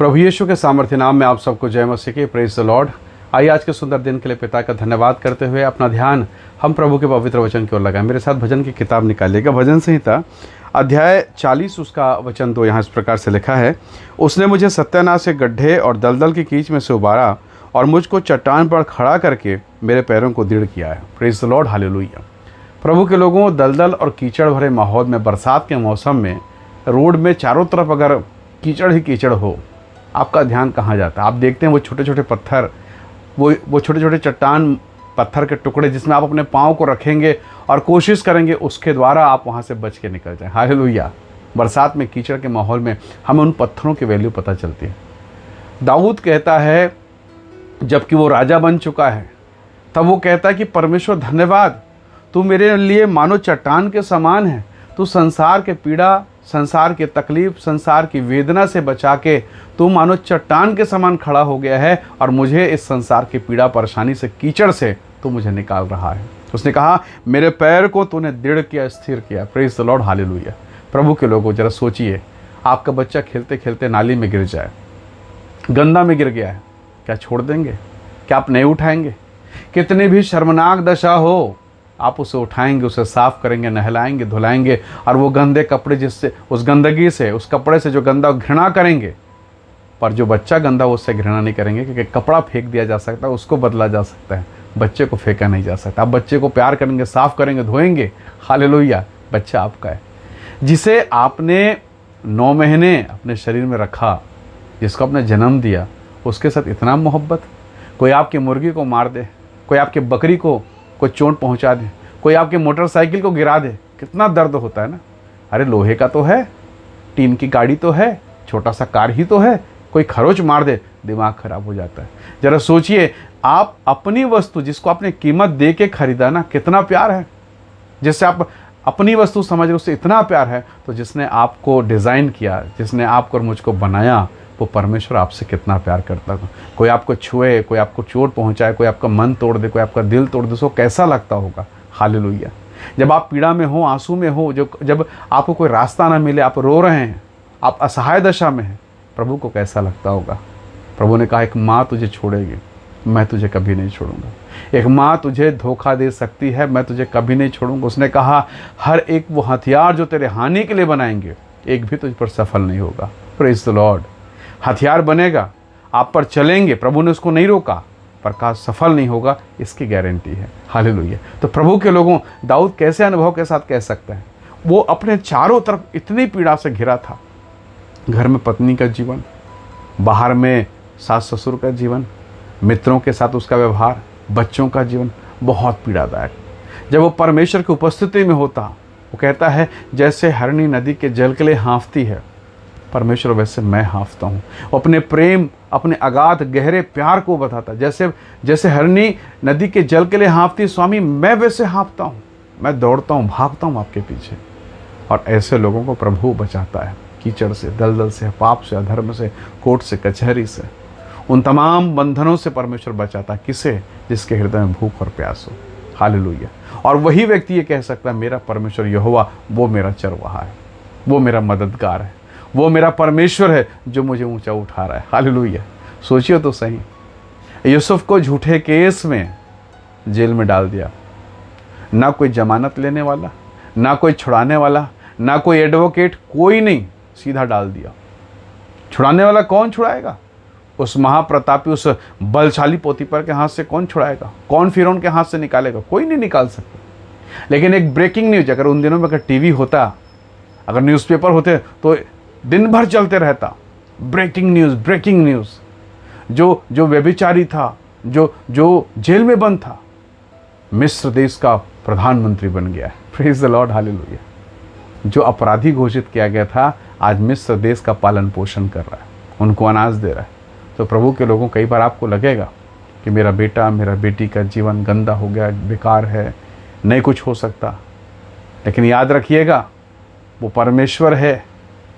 प्रभु यीशु के सामर्थ्य नाम में आप सबको जय मसीह की। Praise the Lord. आइए आज के सुंदर दिन के लिए पिता का धन्यवाद करते हुए अपना ध्यान हम प्रभु के पवित्र वचन की ओर लगाएं। मेरे साथ भजन की किताब निकालिएगा। भजन संहिता अध्याय 40 उसका वचन 2 यहाँ इस प्रकार से लिखा है। उसने मुझे सत्यानाश के गड्ढे और दलदल की कीच में से उबारा और मुझको चट्टान पर खड़ा करके मेरे पैरों को दृढ़ किया है। Praise the Lord, hallelujah. प्रभु के लोगों, दलदल और कीचड़ भरे माहौल में, बरसात के मौसम में रोड में चारों तरफ अगर कीचड़ ही कीचड़ हो, आपका ध्यान कहाँ जाता है? आप देखते हैं वो छोटे छोटे पत्थर, वो छोटे छोटे चट्टान पत्थर के टुकड़े जिसमें आप अपने पाँव को रखेंगे और कोशिश करेंगे उसके द्वारा आप वहाँ से बच के निकल जाएं। हालेलुया। बरसात में कीचड़ के माहौल में हमें उन पत्थरों की वैल्यू पता चलती है। दाऊद कहता है, जबकि वो राजा बन चुका है, तब वो कहता है कि परमेश्वर धन्यवाद, तू मेरे लिए मानो चट्टान के समान है। तू संसार के पीड़ा, संसार की तकलीफ, संसार की वेदना से बचा के तू मानो चट्टान के समान खड़ा हो गया है और मुझे इस संसार की पीड़ा परेशानी से, कीचड़ से तू मुझे निकाल रहा है। उसने कहा, मेरे पैर को तूने दृढ़ किया, स्थिर किया। Praise the Lord, hallelujah. प्रभु के लोगों, जरा सोचिए, आपका बच्चा खेलते खेलते नाली में गिर जाए, गंदा में गिर गया है, क्या छोड़ देंगे? क्या आप नहीं उठाएंगे? कितनी भी शर्मनाक दशा हो, आप उसे उठाएंगे, उसे साफ करेंगे, नहलाएंगे, धुलाएंगे और वो गंदे कपड़े, जिससे उस गंदगी से, उस कपड़े से जो गंदा, घृणा करेंगे। पर जो बच्चा गंदा, उससे घृणा नहीं करेंगे, क्योंकि कपड़ा फेंक दिया जा सकता है, उसको बदला जा सकता है, बच्चे को फेंका नहीं जा सकता। आप बच्चे को प्यार करेंगे, साफ करेंगे, धोएंगे, हालेलुया। बच्चा आपका है, जिसे आपने 9 महीने अपने शरीर में रखा, जिसको आपने जन्म दिया, उसके साथ इतना मोहब्बत। कोई आपकी मुर्गी को मार दे, कोई आपकी बकरी को कोई चोट पहुंचा दे, कोई आपकी मोटरसाइकिल को गिरा दे, कितना दर्द होता है ना। अरे लोहे का तो है, टीन की गाड़ी तो है, छोटा सा कार ही तो है, कोई खरोच मार दे, दिमाग खराब हो जाता है। जरा सोचिए, आप अपनी वस्तु, जिसको आपने कीमत दे के खरीदा ना, कितना प्यार है, जिससे आप अपनी वस्तु समझ रहे, उससे इतना प्यार है, तो जिसने आपको डिज़ाइन किया, जिसने आपको और मुझको बनाया, वो परमेश्वर आपसे कितना प्यार करता है। कोई आपको छुए, कोई आपको चोट पहुंचाए, कोई आपका मन तोड़ दे, कोई आपका दिल तोड़ दे, उसको कैसा लगता होगा? हालेलुया। जब आप पीड़ा में हो, आंसू में हो, जब आपको कोई रास्ता ना मिले, आप रो रहे हैं, आप असहाय दशा में हैं, प्रभु को कैसा लगता होगा? प्रभु ने कहा, एक माँ तुझे छोड़ेगी, मैं तुझे कभी नहीं छोड़ूंगा। एक माँ तुझे धोखा दे सकती है, मैं तुझे कभी नहीं छोड़ूंगा। उसने कहा, हर एक वो हथियार जो तेरे हानि के लिए बनाएंगे, एक भी तुझ पर सफल नहीं होगा। Praise the Lord. हथियार बनेगा, आप पर चलेंगे, प्रभु ने उसको नहीं रोका, पर कहा सफल नहीं होगा, इसकी गारंटी है। हालेलुया। तो प्रभु के लोगों, दाऊद कैसे अनुभव के साथ कह सकते हैं? वो अपने चारों तरफ इतनी पीड़ा से घिरा था। घर में पत्नी का जीवन, बाहर में सास ससुर का जीवन, मित्रों के साथ उसका व्यवहार, बच्चों का जीवन बहुत पीड़ादायक। जब वो परमेश्वर की उपस्थिति में होता, वो कहता है, जैसे हरणी नदी के जल के लिए हाँफती है, परमेश्वर वैसे मैं हाँफता हूँ। वो अपने प्रेम, अपने अगाध गहरे प्यार को बताता, जैसे हरणी नदी के जल के लिए हाँफती, स्वामी मैं वैसे हाँफता हूँ, मैं दौड़ता हूँ, भागता हूँ आपके पीछे। और ऐसे लोगों को प्रभु बचाता है, कीचड़ से, दलदल से, पाप से, अधर्म से, कोर्ट से, कचहरी से, उन तमाम बंधनों से परमेश्वर बचाता है। किसे? जिसके हृदय में भूख और प्यास हो। हालेलुया। और वही व्यक्ति ये कह सकता है, मेरा परमेश्वर यहोवा, वो मेरा चरवाहा है, वो मेरा मददगार है, वो मेरा परमेश्वर है जो मुझे ऊंचा उठा रहा है। हालेलुया। सोचिए तो सही, यूसुफ को झूठे केस में जेल में डाल दिया, ना कोई जमानत लेने वाला, ना कोई छुड़ाने वाला, ना कोई एडवोकेट, कोई नहीं, सीधा डाल दिया। छुड़ाने वाला कौन छुड़ाएगा? उस महाप्रतापी, उस बलशाली पोतीपर के हाथ से कौन छुड़ाएगा? कौन फिरौन के हाथ से निकालेगा? कोई नहीं निकाल सकता। लेकिन एक ब्रेकिंग न्यूज, अगर उन दिनों में अगर टीवी होता, अगर न्यूज़पेपर होते, तो दिन भर चलते रहता, ब्रेकिंग न्यूज़, ब्रेकिंग न्यूज़। जो व्यभिचारी था, जो जेल में बंद था, मिस्र देश का प्रधानमंत्री बन गया है। Praise the Lord, hallelujah. जो अपराधी घोषित किया गया था, आज मिस्र देश का पालन पोषण कर रहा है, उनको अनाज दे रहा है। तो प्रभु के लोगों, कई बार आपको लगेगा कि मेरा बेटा, मेरा बेटी का जीवन गंदा हो गया, बेकार है, नहीं कुछ हो सकता, लेकिन याद रखिएगा, वो परमेश्वर है,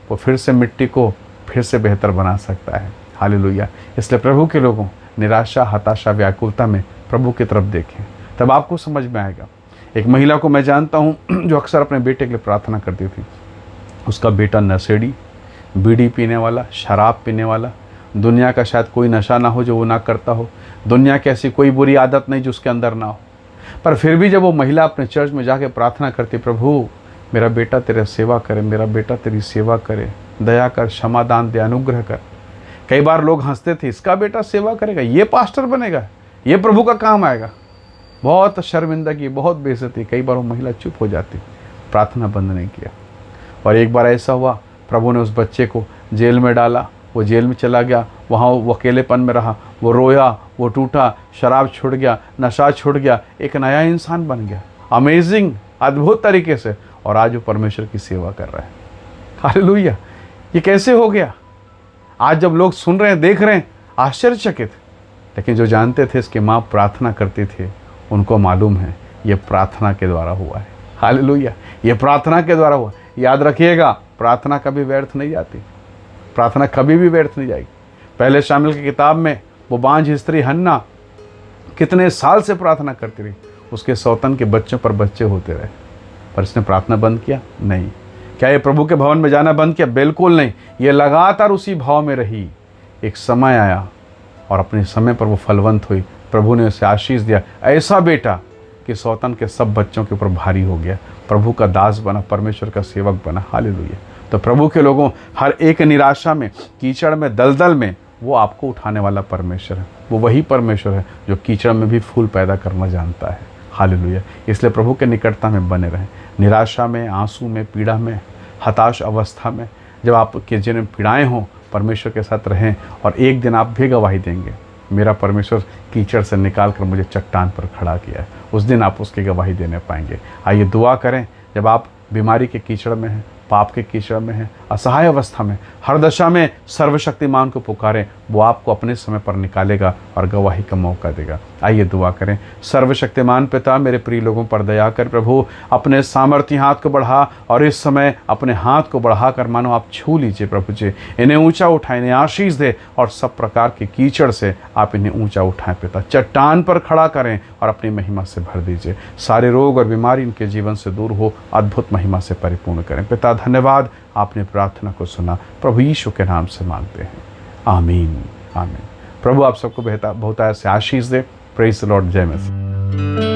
वो फिर से मिट्टी को फिर से बेहतर बना सकता है। हालेलुया। इसलिए प्रभु के लोगों, निराशा, हताशा, व्याकुलता में प्रभु की तरफ देखें, तब आपको समझ में आएगा। एक महिला को मैं जानता हूँ जो अक्सर अपने बेटे के लिए प्रार्थना करती थी। उसका बेटा नशेड़ी, बीड़ी पीने वाला, शराब पीने वाला, दुनिया का शायद कोई नशा ना हो जो वो ना करता हो, दुनिया की ऐसी कोई बुरी आदत नहीं जो उसके अंदर ना हो, पर फिर भी जब वो महिला अपने चर्च में जाके प्रार्थना करती, प्रभु मेरा बेटा तेरा सेवा करे, मेरा बेटा तेरी सेवा करे, दया कर, क्षमादान दे, अनुग्रह कर। कई बार लोग हंसते थे, इसका बेटा सेवा करेगा, ये पास्टर बनेगा, ये प्रभु का काम आएगा। बहुत शर्मिंदगी, बहुत बेइज्जती। कई बार वो महिला चुप हो जाती, प्रार्थना बंद नहीं किया। और एक बार ऐसा हुआ, प्रभु ने उस बच्चे को जेल में डाला, वो जेल में चला गया, वहाँ वो अकेलेपन में रहा, वो रोया, वो टूटा, शराब छूट गया, नशा छूट गया, एक नया इंसान बन गया, अमेजिंग, अद्भुत तरीके से। और आज वो परमेश्वर की सेवा कर रहा है। हालेलुया! ये कैसे हो गया? आज जब लोग सुन रहे हैं, देख रहे हैं, आश्चर्यचकित। लेकिन जो जानते थे इसकी माँ प्रार्थना करती थी, उनको मालूम है ये प्रार्थना के द्वारा हुआ है। हालेलुया! ये प्रार्थना के द्वारा हुआ। याद रखिएगा, प्रार्थना कभी व्यर्थ नहीं जाती, प्रार्थना कभी भी व्यर्थ नहीं जाएगी। पहले शामिल की किताब में वो बांझ स्त्री हन्ना कितने साल से प्रार्थना करती रही, उसके सौतन के बच्चों पर बच्चे होते रहे, पर इसने प्रार्थना बंद किया? नहीं। क्या ये प्रभु के भवन में जाना बंद किया? बिल्कुल नहीं। ये लगातार उसी भाव में रही। एक समय आया और अपने समय पर वो फलवंत हुई। प्रभु ने उसे आशीष दिया, ऐसा बेटा कि सौतन के सब बच्चों के ऊपर भारी हो गया, प्रभु का दास बना, परमेश्वर का सेवक बना। हालेलुया! तो प्रभु के लोगों, हर एक निराशा में, कीचड़ में, दलदल में वो आपको उठाने वाला परमेश्वर है। वो वही परमेश्वर है जो कीचड़ में भी फूल पैदा करना जानता है। हालेलुया! इसलिए प्रभु के निकटता में बने रहें। निराशा में, आंसू में, पीड़ा में, हताश अवस्था में, जब आपके जिन्हें पीड़ाएँ हों, परमेश्वर के साथ रहें और एक दिन आप भी गवाही देंगे, मेरा परमेश्वर कीचड़ से निकाल कर मुझे चट्टान पर खड़ा किया है। उस दिन आप उसकी गवाही देने पाएंगे। आइए दुआ करें। जब आप बीमारी के कीचड़ में हैं, पाप के कीचड़ में हैं, असहाय अवस्था में, हर दशा में सर्वशक्तिमान को पुकारें, वो आपको अपने समय पर निकालेगा और गवाही का मौका देगा। आइए दुआ करें। सर्वशक्तिमान पिता, मेरे प्रिय लोगों पर दया कर प्रभु, अपने सामर्थ्य हाथ को बढ़ा और इस समय अपने हाथ को बढ़ाकर मानो आप छू लीजिए प्रभु जी। इन्हें ऊंचा उठाएं, इन्हें आशीष दे और सब प्रकार के कीचड़ से आप इन्हें ऊंचा उठाएं पिता, चट्टान पर खड़ा करें और अपनी महिमा से भर दीजिए। सारे रोग और बीमारी इनके जीवन से दूर हो, अद्भुत महिमा से परिपूर्ण करें पिता। धन्यवाद, आपने प्रार्थना को सुना, प्रभु यीशु के नाम से मांगते हैं, आमीन आमीन। प्रभु आप सबको बहुत से आशीष दे। Praise the Lord. जय मसीह।